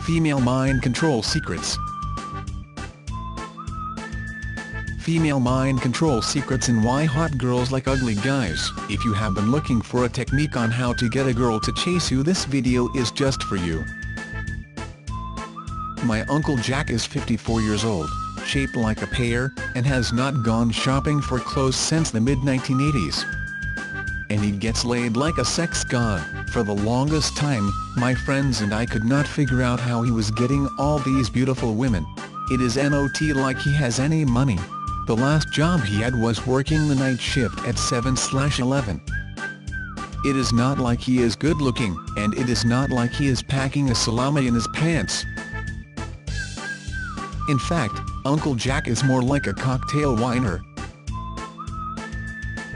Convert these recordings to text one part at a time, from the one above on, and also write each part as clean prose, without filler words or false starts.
Female mind control secrets. Female mind control secrets and why hot girls like ugly guys. If you have been looking for a technique on how to get a girl to chase you, this video is just for you. My Uncle Jack is 54 years old, shaped like a pear, and has not gone shopping for clothes since the mid-1980s. And he gets laid like a sex god. For the longest time, my friends and I could not figure out how he was getting all these beautiful women. It is not like he has any money. The last job he had was working the night shift at 7/11. It is not like he is good looking, and it is not like he is packing a salami in his pants. In fact, Uncle Jack is more like a cocktail winer.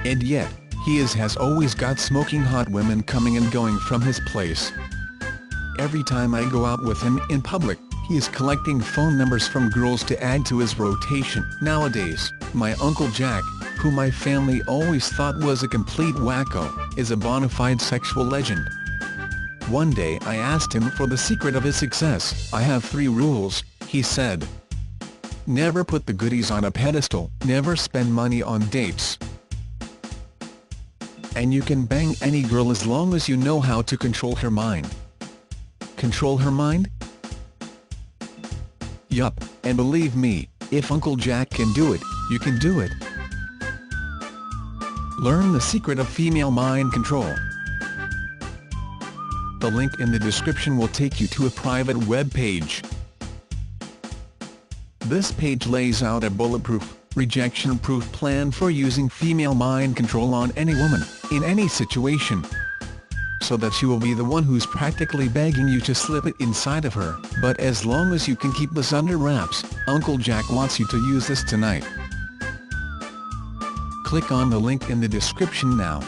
And yet, he has always got smoking hot women coming and going from his place. Every time I go out with him in public, he is collecting phone numbers from girls to add to his rotation. Nowadays, my Uncle Jack, who my family always thought was a complete wacko, is a bona fide sexual legend. One day I asked him for the secret of his success. "I have 3 rules," he said. "Never put the goodies on a pedestal, never spend money on dates. And you can bang any girl as long as you know how to control her mind." Control her mind? Yup, and believe me, if Uncle Jack can do it, you can do it. Learn the secret of female mind control. The link in the description will take you to a private web page. This page lays out a bulletproof, rejection-proof plan for using female mind control on any woman, in any situation, so that she will be the one who's practically begging you to slip it inside of her. But as long as you can keep this under wraps, Uncle Jack wants you to use this tonight. Click on the link in the description now.